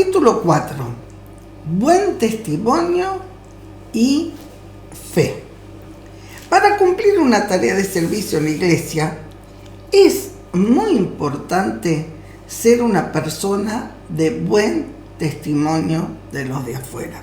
Capítulo 4. Buen testimonio y fe. Para cumplir una tarea de servicio en la iglesia, es muy importante ser una persona de buen testimonio de los de afuera.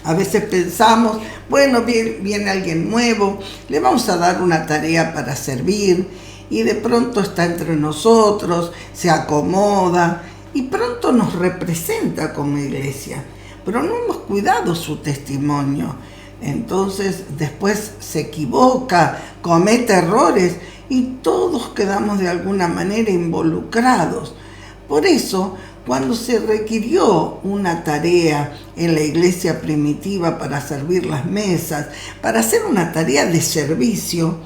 A veces pensamos, bueno, viene alguien nuevo, le vamos a dar una tarea para servir, y de pronto está entre nosotros, se acomoda y pronto nos representa como iglesia, pero no hemos cuidado su testimonio. Entonces después se equivoca, comete errores y todos quedamos de alguna manera involucrados. Por eso, cuando se requirió una tarea en la iglesia primitiva para servir las mesas, para hacer una tarea de servicio,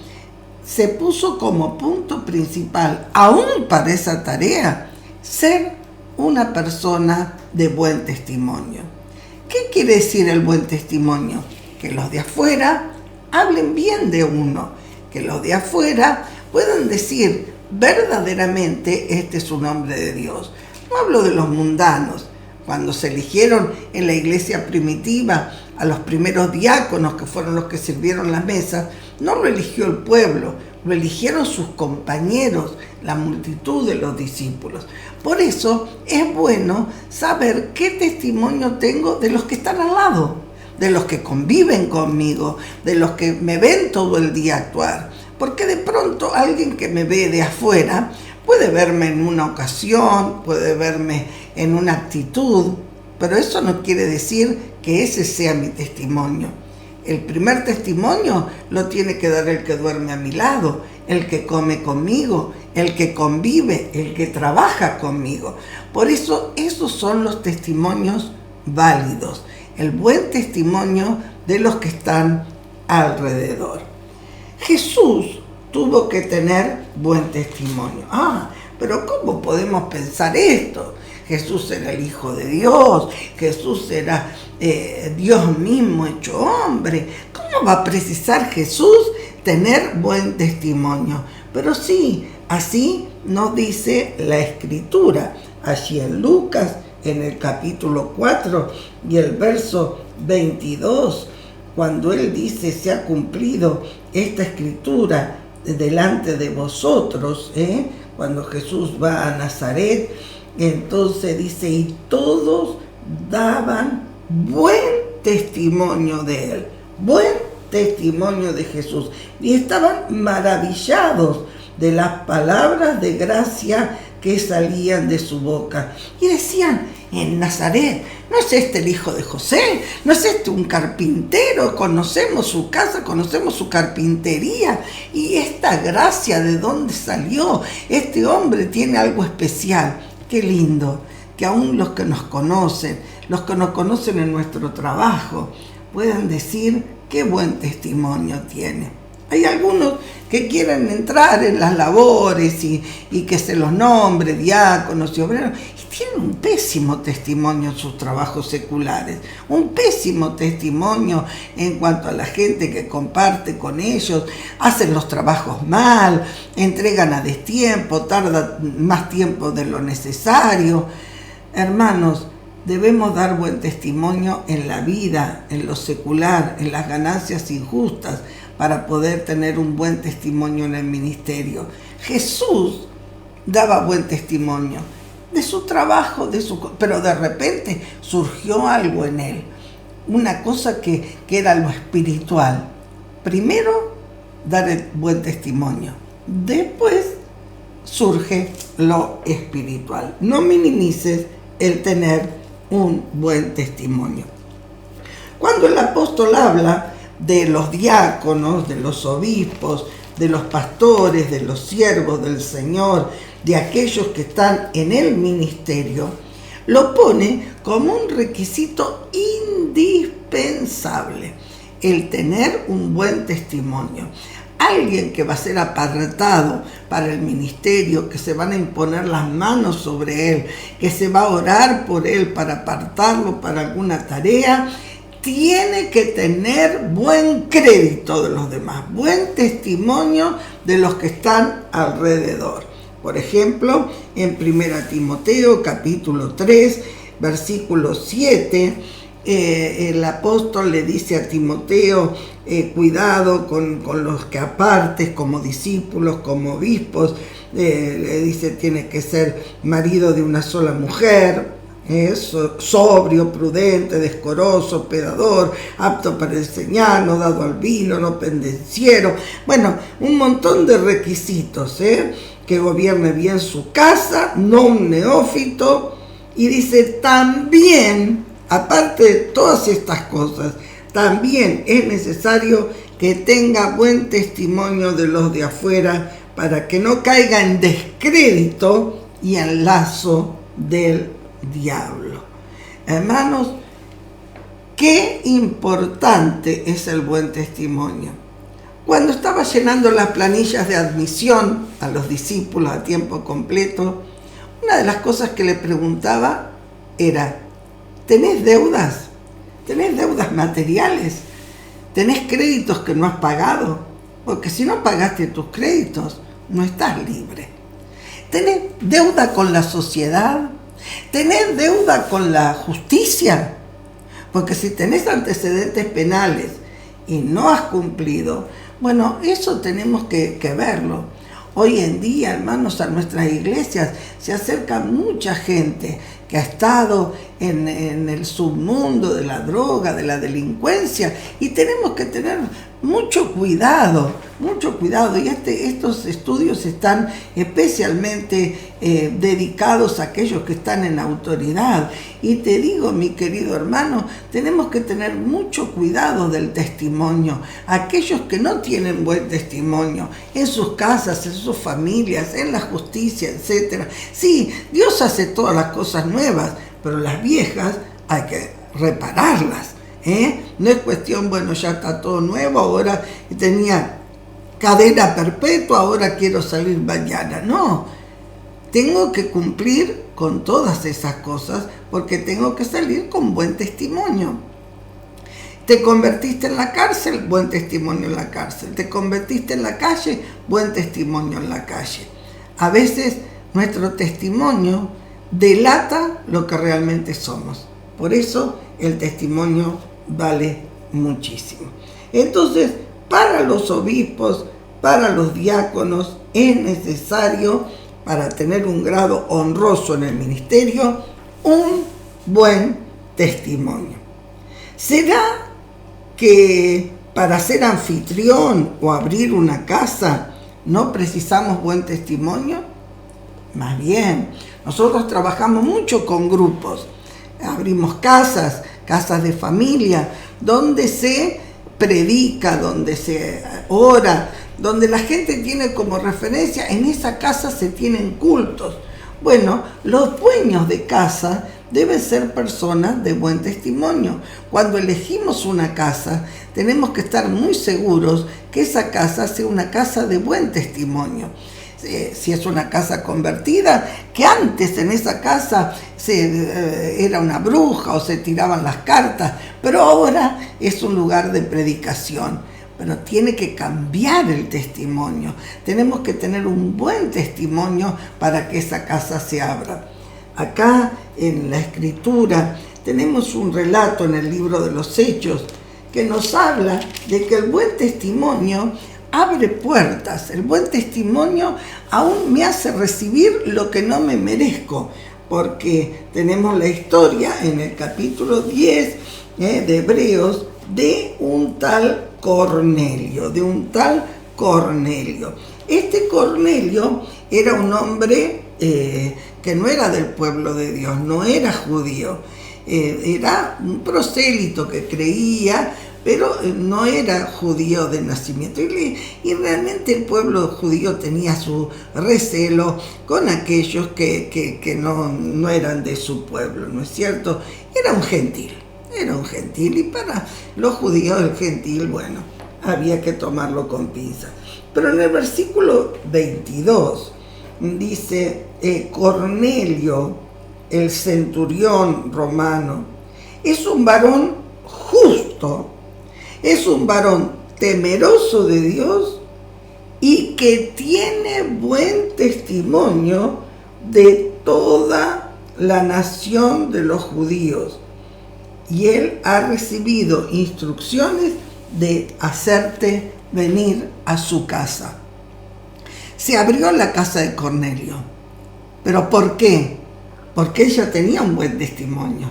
se puso como punto principal, aún para esa tarea, ser una persona de buen testimonio. ¿Qué quiere decir el buen testimonio? Que los de afuera hablen bien de uno, que los de afuera puedan decir verdaderamente este es un hombre de Dios. No hablo de los mundanos. Cuando se eligieron en la iglesia primitiva a los primeros diáconos, que fueron los que sirvieron las mesas, no lo eligió el pueblo, lo eligieron sus compañeros, la multitud de los discípulos. Por eso es bueno saber qué testimonio tengo de los que están al lado, de los que conviven conmigo, de los que me ven todo el día actuar. Porque de pronto alguien que me ve de afuera puede verme en una ocasión, puede verme en una actitud, pero eso no quiere decir que ese sea mi testimonio. El primer testimonio lo tiene que dar el que duerme a mi lado, el que come conmigo, el que convive, el que trabaja conmigo. Por eso esos son los testimonios válidos, el buen testimonio de los que están alrededor. Jesús tuvo que tener buen testimonio. Pero ¿cómo podemos pensar esto? Jesús era el Hijo de Dios, Jesús era Dios mismo hecho hombre. ¿Cómo va a precisar Jesús tener buen testimonio? Pero sí, así nos dice la Escritura, allí en Lucas, en el capítulo 4 y el verso 22, cuando él dice, se ha cumplido esta Escritura delante de vosotros, cuando Jesús va a Nazaret, entonces dice, y todos daban buen testimonio de él, buen testimonio de Jesús, y estaban maravillados de las palabras de gracia que salían de su boca. Y decían, en Nazaret, ¿no es este el hijo de José? ¿No es este un carpintero? Conocemos su casa, conocemos su carpintería. ¿Y esta gracia de dónde salió? Este hombre tiene algo especial. Qué lindo que aún los que nos conocen en nuestro trabajo, puedan decir qué buen testimonio tiene. Hay algunos que quieren entrar en las labores y que se los nombre diáconos y obreros, y tienen un pésimo testimonio en sus trabajos seculares, un pésimo testimonio en cuanto a la gente que comparte con ellos, hacen los trabajos mal, entregan a destiempo, tardan más tiempo de lo necesario. Hermanos, debemos dar buen testimonio en la vida, en lo secular, en las ganancias injustas, para poder tener un buen testimonio en el ministerio. Jesús daba buen testimonio de su trabajo, pero de repente surgió algo en él, una cosa que era lo espiritual. Primero, dar el buen testimonio. Después surge lo espiritual. No minimices el tener un buen testimonio. Cuando el apóstol habla de los diáconos, de los obispos, de los pastores, de los siervos del Señor, de aquellos que están en el ministerio, lo pone como un requisito indispensable, el tener un buen testimonio. Alguien que va a ser apartado para el ministerio, que se van a imponer las manos sobre él, que se va a orar por él para apartarlo para alguna tarea, tiene que tener buen crédito de los demás, buen testimonio de los que están alrededor. Por ejemplo, en 1 Timoteo capítulo 3, versículo 7, el apóstol le dice a Timoteo, cuidado con los que apartes como discípulos, como obispos. Le dice, tiene que ser marido de una sola mujer, sobrio, prudente, decoroso, hospedador, apto para enseñar, no dado al vino, no pendenciero. Bueno, un montón de requisitos, que gobierne bien su casa, no un neófito. Y dice, también, aparte de todas estas cosas, también es necesario que tenga buen testimonio de los de afuera, para que no caiga en descrédito y en lazo del diablo. Hermanos, qué importante es el buen testimonio. Cuando estaba llenando las planillas de admisión a los discípulos a tiempo completo, una de las cosas que le preguntaba era, ¿tenés deudas? ¿Tenés deudas materiales? ¿Tenés créditos que no has pagado? Porque si no pagaste tus créditos, no estás libre. ¿Tenés deuda con la sociedad? ¿Tenés deuda con la justicia? Porque si tenés antecedentes penales y no has cumplido, bueno, eso tenemos que verlo. Hoy en día, hermanos, a nuestras iglesias se acerca mucha gente que ha estado en el submundo de la droga, de la delincuencia, y tenemos que tener mucho cuidado. Y estos estudios están especialmente dedicados a aquellos que están en autoridad. Y te digo, mi querido hermano, tenemos que tener mucho cuidado del testimonio. Aquellos que no tienen buen testimonio en sus casas, en sus familias, en la justicia, etc. Sí, Dios hace todas las cosas nuevas, pero las viejas hay que repararlas. No es cuestión, bueno, ya está todo nuevo, ahora tenía cadena perpetua, ahora quiero salir mañana. No, tengo que cumplir con todas esas cosas porque tengo que salir con buen testimonio. Te convertiste en la cárcel, buen testimonio en la cárcel. Te convertiste en la calle, buen testimonio en la calle. A veces nuestro testimonio delata lo que realmente somos. Por eso el testimonio vale muchísimo. Entonces, para los obispos, para los diáconos, es necesario, para tener un grado honroso en el ministerio, un buen testimonio. ¿Será que para ser anfitrión o abrir una casa no precisamos buen testimonio? Más bien, nosotros trabajamos mucho con grupos, abrimos casas de familia, donde se predica, donde se ora, donde la gente tiene como referencia, en esa casa se tienen cultos. Bueno, los dueños de casa deben ser personas de buen testimonio. Cuando elegimos una casa, tenemos que estar muy seguros que esa casa sea una casa de buen testimonio. Si es una casa convertida, que antes en esa casa era una bruja o se tiraban las cartas, pero ahora es un lugar de predicación. Pero tiene que cambiar el testimonio. Tenemos que tener un buen testimonio para que esa casa se abra. Acá en la Escritura tenemos un relato en el libro de los Hechos que nos habla de que el buen testimonio abre puertas. El buen testimonio aún me hace recibir lo que no me merezco, porque tenemos la historia en el capítulo 10 de Hebreos de un tal Cornelio, Este Cornelio era un hombre que no era del pueblo de Dios, no era judío, era un prosélito que creía, pero no era judío de nacimiento. Y realmente el pueblo judío tenía su recelo con aquellos que no eran de su pueblo, ¿no es cierto? Era un gentil, y para los judíos el gentil, bueno, había que tomarlo con pinzas. Pero en el versículo 22 dice, Cornelio, el centurión romano, es un varón justo, es un varón temeroso de Dios y que tiene buen testimonio de toda la nación de los judíos y él ha recibido instrucciones de hacerte venir a su casa. Se abrió la casa de Cornelio. ¿Pero por qué? Porque ella tenía un buen testimonio.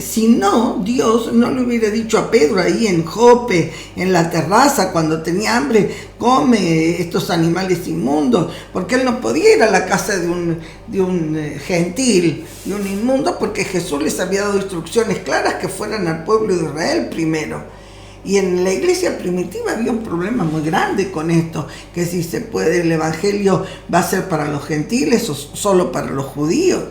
Si no, Dios no le hubiera dicho a Pedro ahí en Jope, en la terraza, cuando tenía hambre, come estos animales inmundos, porque él no podía ir a la casa de un gentil, de un inmundo, porque Jesús les había dado instrucciones claras que fueran al pueblo de Israel primero. Y en la iglesia primitiva había un problema muy grande con esto, que si se puede, el evangelio va a ser para los gentiles o solo para los judíos.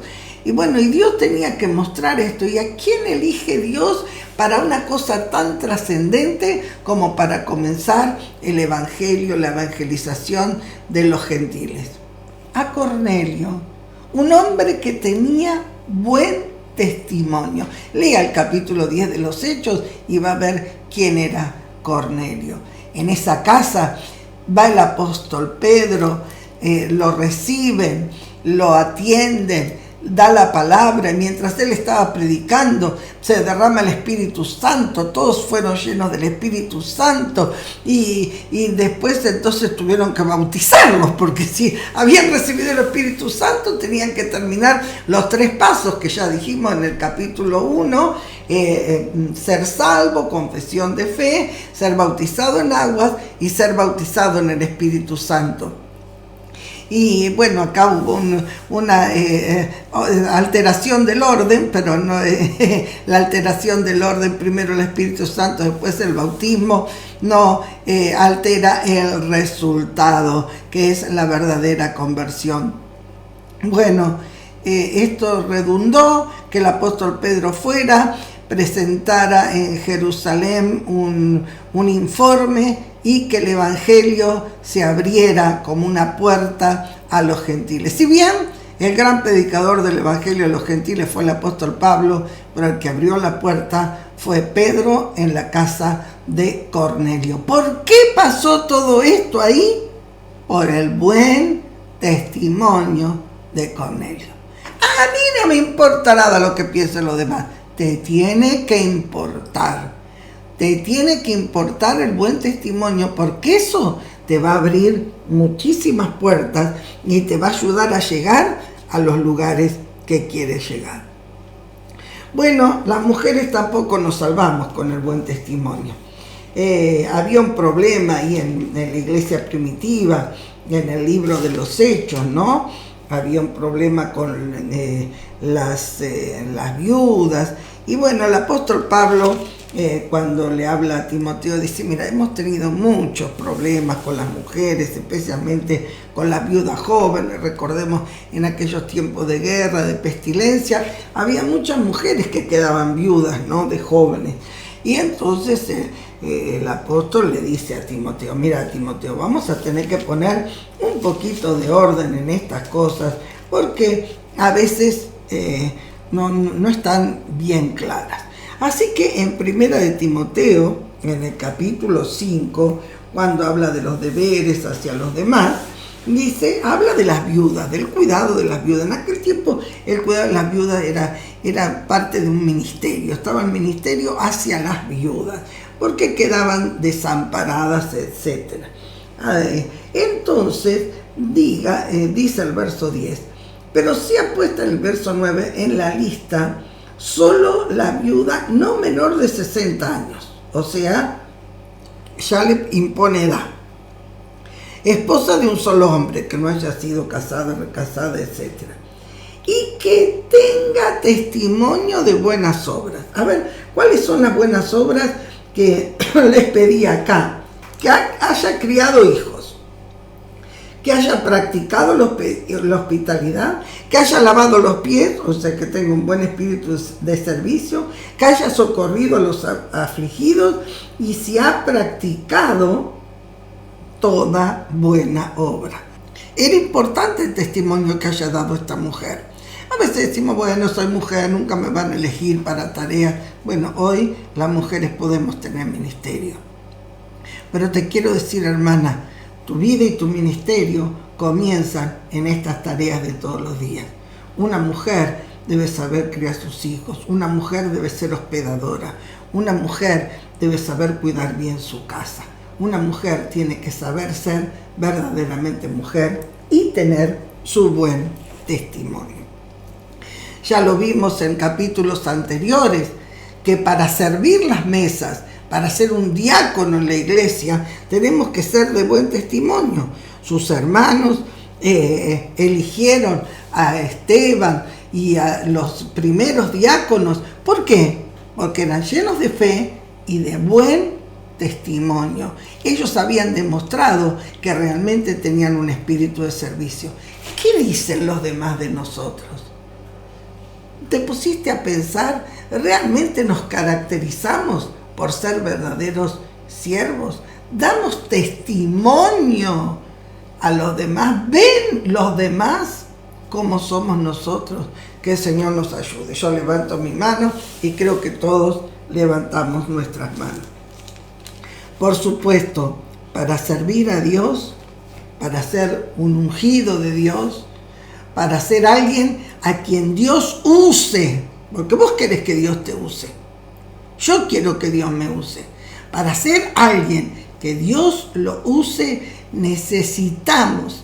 Y bueno, y Dios tenía que mostrar esto. ¿Y a quién elige Dios para una cosa tan trascendente como para comenzar el evangelio, la evangelización de los gentiles? A Cornelio, un hombre que tenía buen testimonio. Lea el capítulo 10 de los Hechos y va a ver quién era Cornelio. En esa casa va el apóstol Pedro, lo reciben, lo atienden, da la palabra, y mientras él estaba predicando se derrama el Espíritu Santo, todos fueron llenos del Espíritu Santo y después entonces tuvieron que bautizarlos, porque si habían recibido el Espíritu Santo tenían que terminar los 3 pasos que ya dijimos en el capítulo 1, ser salvo, confesión de fe, ser bautizado en aguas y ser bautizado en el Espíritu Santo. Y bueno, acá hubo una alteración del orden, pero no la alteración del orden, primero el Espíritu Santo, después el bautismo, no altera el resultado, que es la verdadera conversión. Bueno, esto redundó que el apóstol Pedro fuera, presentara en Jerusalén un informe y que el evangelio se abriera como una puerta a los gentiles. Si bien el gran predicador del evangelio a los gentiles fue el apóstol Pablo, pero el que abrió la puerta fue Pedro en la casa de Cornelio. ¿Por qué pasó todo esto ahí? Por el buen testimonio de Cornelio. A mí no me importa nada lo que piensen los demás. Te tiene que importar. Te tiene que importar el buen testimonio, porque eso te va a abrir muchísimas puertas y te va a ayudar a llegar a los lugares que quieres llegar. Bueno, las mujeres tampoco nos salvamos con el buen testimonio. Había un problema ahí en la iglesia primitiva, en el libro de los Hechos, ¿no? Había un problema con las viudas. Y bueno, el apóstol Pablo, cuando le habla a Timoteo, dice: mira, hemos tenido muchos problemas con las mujeres, especialmente con las viudas jóvenes. Recordemos, en aquellos tiempos de guerra, de pestilencia, había muchas mujeres que quedaban viudas, ¿no?, de jóvenes. Y entonces el apóstol le dice a Timoteo: mira, Timoteo, vamos a tener que poner un poquito de orden en estas cosas, porque a veces no están bien claras. Así que en Primera de Timoteo, en el capítulo 5, cuando habla de los deberes hacia los demás, habla de las viudas, del cuidado de las viudas. En aquel tiempo el cuidado de las viudas era parte de un ministerio, estaba el ministerio hacia las viudas, porque quedaban desamparadas, etc. Entonces, dice el verso 10, pero sí ha puesto en el verso 9 en la lista solo la viuda no menor de 60 años, o sea, ya le impone edad, esposa de un solo hombre, que no haya sido casada, recasada, etc. Y que tenga testimonio de buenas obras. A ver, ¿cuáles son las buenas obras que les pedí acá? Que haya criado hijos, que haya practicado la hospitalidad, que haya lavado los pies, o sea, que tenga un buen espíritu de servicio, que haya socorrido a los afligidos, y si ha practicado toda buena obra. Era importante el testimonio que haya dado esta mujer. A veces decimos: bueno, soy mujer, nunca me van a elegir para tareas. Bueno, hoy las mujeres podemos tener ministerio. Pero te quiero decir, hermana, tu vida y tu ministerio comienzan en estas tareas de todos los días. Una mujer debe saber criar sus hijos, una mujer debe ser hospedadora, una mujer debe saber cuidar bien su casa, una mujer tiene que saber ser verdaderamente mujer y tener su buen testimonio. Ya lo vimos en capítulos anteriores, que para servir las mesas, para ser un diácono en la iglesia, tenemos que ser de buen testimonio. Sus hermanos eligieron a Esteban y a los primeros diáconos. ¿Por qué? Porque eran llenos de fe y de buen testimonio. Ellos habían demostrado que realmente tenían un espíritu de servicio. ¿Qué dicen los demás de nosotros? ¿Te pusiste a pensar? ¿Realmente nos caracterizamos por ser verdaderos siervos? ¿Damos testimonio a los demás? ¿Ven los demás cómo somos nosotros? Que el Señor nos ayude. Yo levanto mi mano y creo que todos levantamos nuestras manos. Por supuesto, para servir a Dios, para ser un ungido de Dios, para ser alguien a quien Dios use, porque vos querés que Dios te use. Yo quiero que Dios me use. Para ser alguien que Dios lo use, necesitamos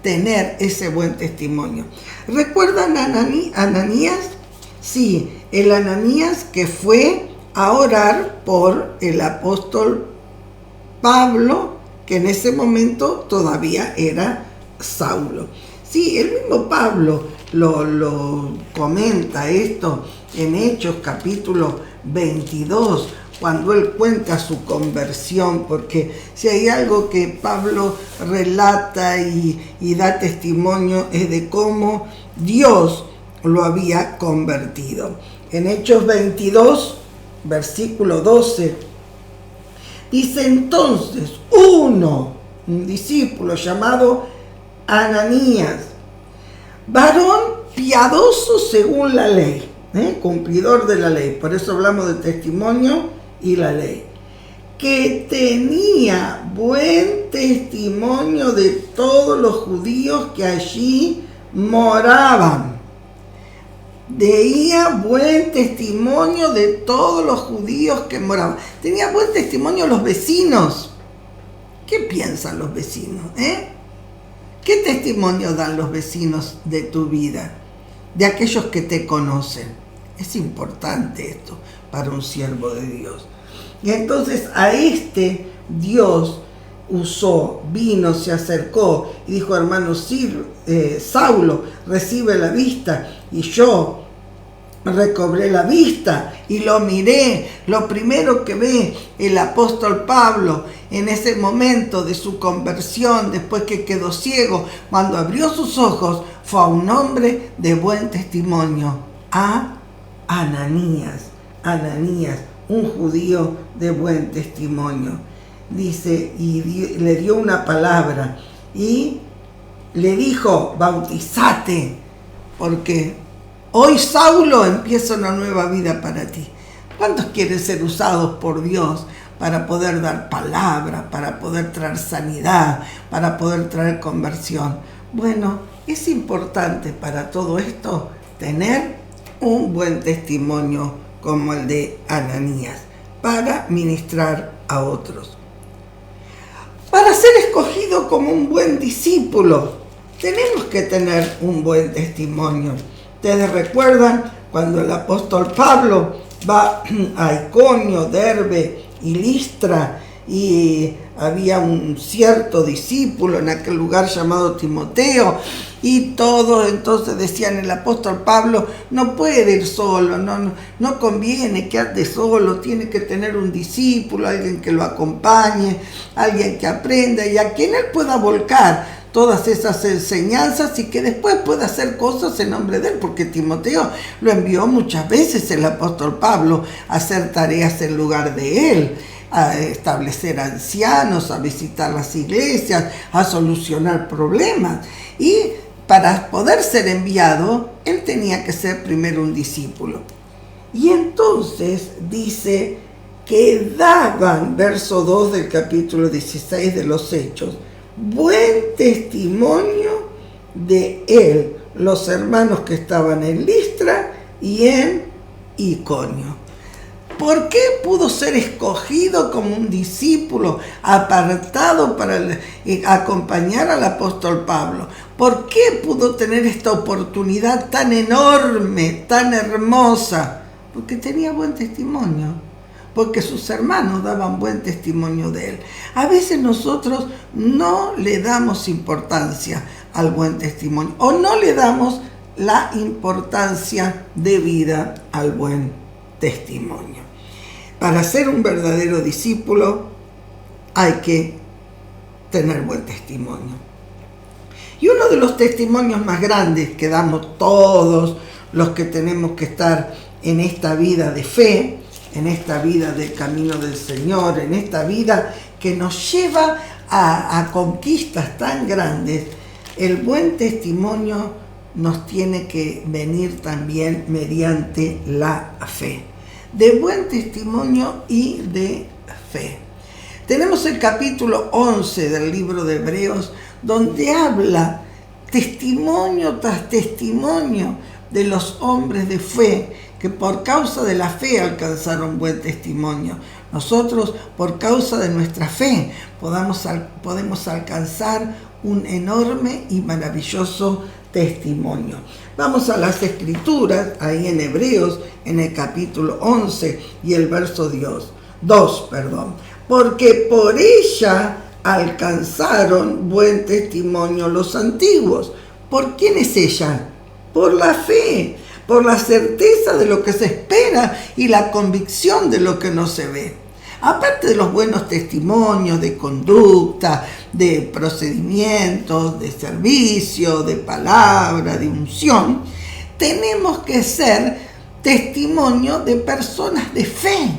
tener ese buen testimonio. ¿Recuerdan a Ananías? Sí, el Ananías que fue a orar por el apóstol Pablo, que en ese momento todavía era Saulo. Sí, el mismo Pablo lo comenta esto en Hechos capítulo 22, cuando él cuenta su conversión, porque si hay algo que Pablo relata y da testimonio es de cómo Dios lo había convertido. En Hechos 22, versículo 12, dice: entonces un discípulo llamado Ananías, varón piadoso según la ley, cumplidor de la ley, por eso hablamos de testimonio y la ley, que tenía buen testimonio de todos los judíos que allí moraban. Tenía buen testimonio de todos los judíos que moraban. Tenía buen testimonio los vecinos. ¿Qué piensan los vecinos? ¿Qué testimonio dan los vecinos de tu vida? De aquellos que te conocen. Es importante esto para un siervo de Dios. Y entonces a este Dios usó, vino, se acercó y dijo: hermano Saulo, recibe la vista. Y yo recobré la vista y lo miré. Lo primero que ve el apóstol Pablo en ese momento de su conversión, después que quedó ciego, cuando abrió sus ojos, fue a un hombre de buen testimonio, a Ananías, un judío de buen testimonio. Dice, y le dio una palabra y le dijo: bautizate, porque hoy, Saulo, empieza una nueva vida para ti. ¿Cuántos quieren ser usados por Dios para poder dar palabra, para poder traer sanidad, para poder traer conversión? Bueno, es importante para todo esto tener un buen testimonio como el de Ananías para ministrar a otros. Para ser escogido como un buen discípulo, tenemos que tener un buen testimonio. Ustedes recuerdan cuando el apóstol Pablo va a Iconio, Derbe y Listra, y había un cierto discípulo en aquel lugar llamado Timoteo, y todos entonces decían: el apóstol Pablo no puede ir solo, no conviene que ande solo, tiene que tener un discípulo, alguien que lo acompañe, alguien que aprenda y a quien él pueda volcar todas esas enseñanzas y que después pueda hacer cosas en nombre de él, porque Timoteo lo envió muchas veces el apóstol Pablo a hacer tareas en lugar de él, a establecer ancianos, a visitar las iglesias, a solucionar problemas. Y para poder ser enviado, él tenía que ser primero un discípulo. Y entonces dice que daban, verso 2 del capítulo 16 de los Hechos, buen testimonio de él los hermanos que estaban en Listra y en Iconio. ¿Por qué pudo ser escogido como un discípulo apartado para acompañar al apóstol Pablo? ¿Por qué pudo tener esta oportunidad tan enorme, tan hermosa? Porque tenía buen testimonio, porque sus hermanos daban buen testimonio de él. A veces nosotros no le damos importancia al buen testimonio o no le damos la importancia debida al buen testimonio. Para ser un verdadero discípulo hay que tener buen testimonio. Y uno de los testimonios más grandes que damos todos los que tenemos que estar en esta vida de fe, en esta vida del camino del Señor, en esta vida que nos lleva a conquistas tan grandes, el buen testimonio nos tiene que venir también mediante la fe. De buen testimonio y de fe. Tenemos el capítulo 11 del libro de Hebreos, donde habla testimonio tras testimonio de los hombres de fe que por causa de la fe alcanzaron buen testimonio. Nosotros, por causa de nuestra fe, podemos alcanzar un enorme y maravilloso testimonio. Vamos a las Escrituras, ahí en Hebreos, en el capítulo 11 y el verso 2. Porque por ella alcanzaron buen testimonio los antiguos. ¿Por quién es ella? Por la fe, por la certeza de lo que se espera y la convicción de lo que no se ve. Aparte de los buenos testimonios de conducta, de procedimientos, de servicio, de palabra, de unción, tenemos que ser testimonio de personas de fe,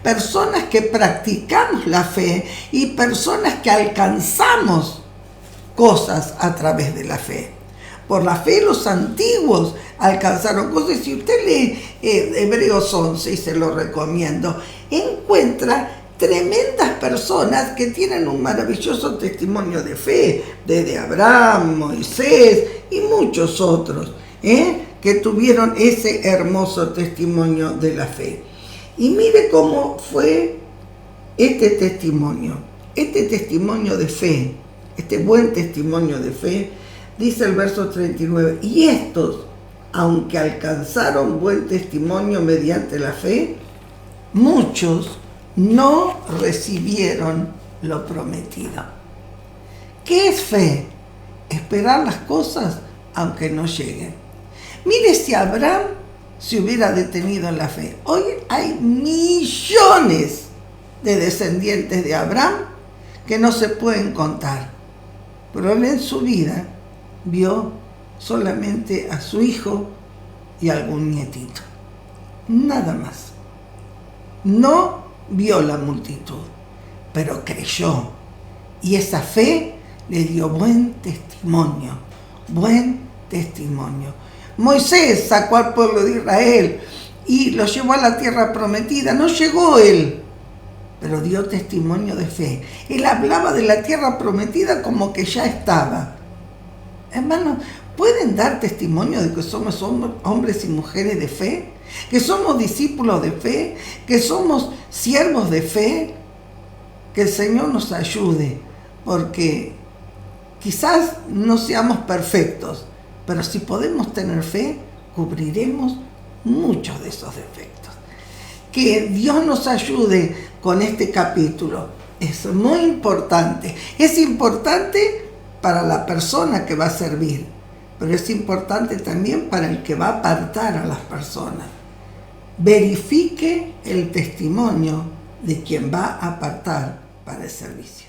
personas que practicamos la fe y personas que alcanzamos cosas a través de la fe. Por la fe los antiguos alcanzaron cosas. Si usted lee Hebreos 11, y se lo recomiendo, encuentra tremendas personas que tienen un maravilloso testimonio de fe, desde Abraham, Moisés y muchos otros, que tuvieron ese hermoso testimonio de la fe. Y mire cómo fue este testimonio de fe, este buen testimonio de fe. Dice el verso 39, y estos, aunque alcanzaron buen testimonio mediante la fe, muchos no recibieron lo prometido. ¿Qué es fe? Esperar las cosas aunque no lleguen. Mire si Abraham se hubiera detenido en la fe. Hoy hay millones de descendientes de Abraham que no se pueden contar, pero él en su vida vio solamente a su hijo y algún nietito, nada más. No vio la multitud, pero creyó, y esa fe le dio buen testimonio. Moisés sacó al pueblo de Israel y lo llevó a la tierra prometida. No llegó él, pero dio testimonio de fe. Él hablaba de la tierra prometida como que ya estaba. Hermanos, ¿pueden dar testimonio de que somos hombres y mujeres de fe? ¿Que somos discípulos de fe? ¿Que somos siervos de fe? Que el Señor nos ayude, porque quizás no seamos perfectos, pero si podemos tener fe, cubriremos muchos de esos defectos. Que Dios nos ayude con este capítulo. Es muy importante. Es importante para la persona que va a servir, pero es importante también para el que va a apartar a las personas. Verifique el testimonio de quien va a apartar para el servicio.